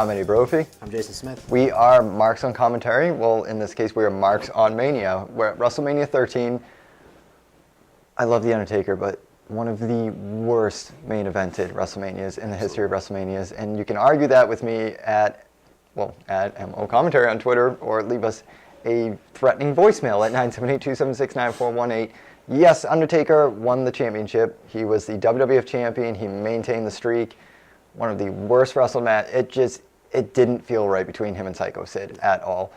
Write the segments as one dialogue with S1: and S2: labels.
S1: I'm Eddie Brophy.
S2: I'm Jason Smith.
S1: We are Marks on Commentary. Well, in this case, we are Marks on Mania. We're at WrestleMania 13. I love The Undertaker, but one of the worst main evented WrestleManias in the history of WrestleManias. And you can argue that with me at MO Commentary on Twitter, or leave us a threatening voicemail at 978-276-9418. Yes, Undertaker won the championship. He was the WWF champion. He maintained the streak. One of the worst WrestleMania. It didn't feel right between him and Psycho Sid at all.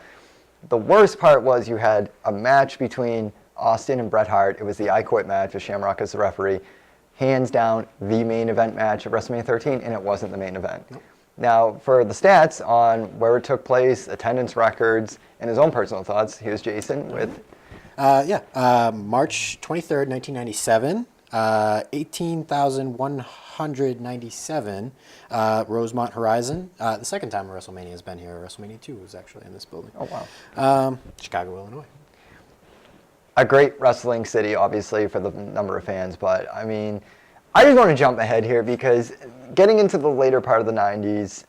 S1: The worst part was you had a match between Austin and Bret Hart. It was the I Quit match with Shamrock as the referee. Hands down, the main event match of WrestleMania 13, and it wasn't the main event. Nope. Now, for the stats on where it took place, attendance records, and his own personal thoughts, here's Jason with...
S2: March 23rd, 1997, 18,197, Rosemont Horizon. The second time WrestleMania has been here. WrestleMania 2 was actually in this building.
S1: Oh, wow.
S2: Chicago, Illinois.
S1: A great wrestling city, obviously, for the number of fans, but, I mean, I just want to jump ahead here because getting into the later part of the 90s,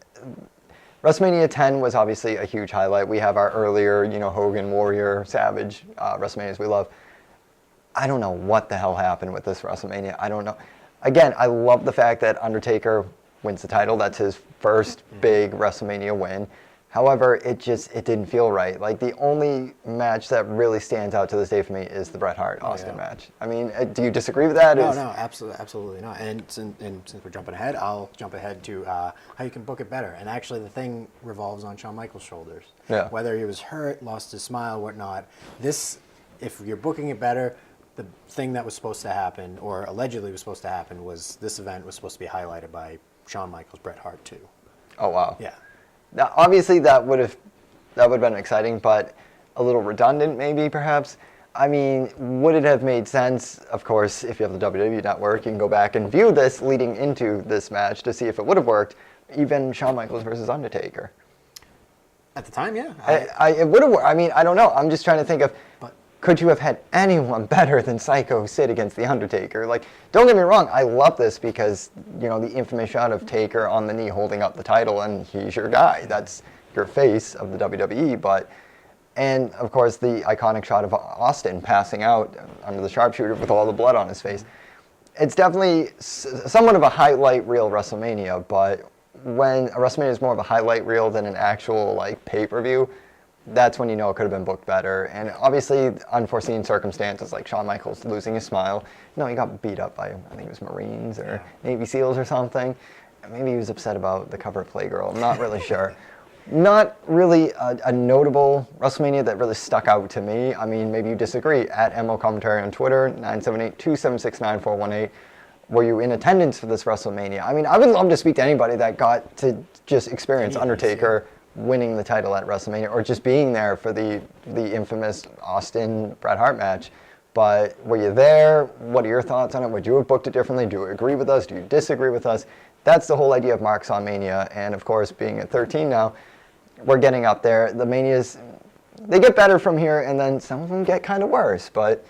S1: WrestleMania 10 was obviously a huge highlight. We have our earlier, Hogan, Warrior, Savage WrestleManias we love. I don't know what the hell happened with this WrestleMania. I don't know. Again, I love the fact that Undertaker wins the title. That's his first big WrestleMania win. However, it didn't feel right. Like, the only match that really stands out to this day for me is the Bret Hart-Austin match. I mean, do you disagree with that?
S2: No, absolutely not. And since we're jumping ahead, I'll jump ahead to how you can book it better. And actually, the thing revolves on Shawn Michaels' shoulders. Yeah. Whether he was hurt, lost his smile, whatnot. If you're booking it better, the thing that was supposed to happen, or allegedly was supposed to happen, was this event was supposed to be highlighted by Shawn Michaels, Bret Hart too.
S1: Oh, wow.
S2: Yeah.
S1: Now, obviously, that would have been exciting, but a little redundant, maybe, perhaps. I mean, would it have made sense? Of course, if you have the WWE Network, you can go back and view this leading into this match to see if it would have worked, even Shawn Michaels versus Undertaker.
S2: At the time, yeah.
S1: It would have worked. I mean, I don't know. I'm just trying to think of, could you have had anyone better than Psycho Sid against The Undertaker? Like, don't get me wrong, I love this because, the infamous shot of Taker on the knee holding up the title, and he's your guy. That's your face of the WWE, and of course the iconic shot of Austin passing out under the sharpshooter with all the blood on his face. It's definitely somewhat of a highlight reel WrestleMania, but when a WrestleMania is more of a highlight reel than an actual, pay-per-view, that's when it could have been booked better. And obviously, unforeseen circumstances like Shawn Michaels losing his smile. He got beat up by, I think it was Marines or Navy SEALs or something. Maybe he was upset about the cover of Playgirl. I'm not really sure. Not really a notable WrestleMania that really stuck out to me. I mean, maybe you disagree. At MO Commentary on Twitter, 978-276-9418. Were you in attendance for this WrestleMania? I mean, I would love to speak to anybody that got to just experience Undertaker winning the title at WrestleMania, or just being there for the infamous Austin-Bret Hart match. But were you there? What are your thoughts on it? Would you have booked it differently? Do you agree with us? Do you disagree with us? That's the whole idea of Marks on Mania. And of course, being at 13 now, we're getting up there. The Manias, they get better from here, and then some of them get kind of worse. But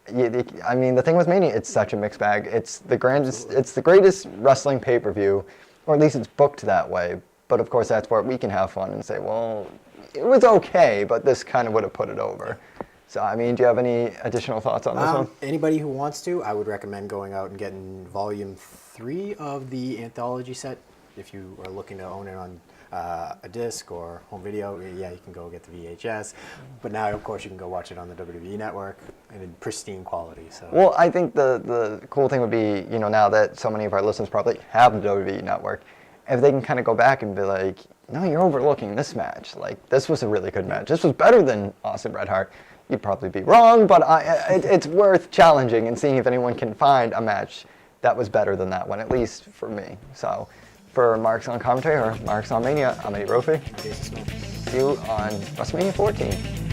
S1: I mean, the thing with Mania, it's such a mixed bag. It's the greatest wrestling pay-per-view, or at least it's booked that way. But of course, that's where we can have fun and say, well, it was okay, but this kind of would have put it over. So, I mean, do you have any additional thoughts on this one?
S2: Anybody who wants to, I would recommend going out and getting Volume 3 of the anthology set. If you are looking to own it on a disc or home video, yeah, you can go get the VHS. But now, of course, you can go watch it on the WWE Network in pristine quality. So.
S1: Well, I think the cool thing would be, now that so many of our listeners probably have the WWE Network, if they can kind of go back and be like, no, you're overlooking this match. Like, this was a really good match. This was better than Austin Bret Hart. You'd probably be wrong, but it's worth challenging and seeing if anyone can find a match that was better than that one, at least for me. So, for Marks on Commentary or Marks on Mania, I'm Eddie Brophy. See you on WrestleMania 14.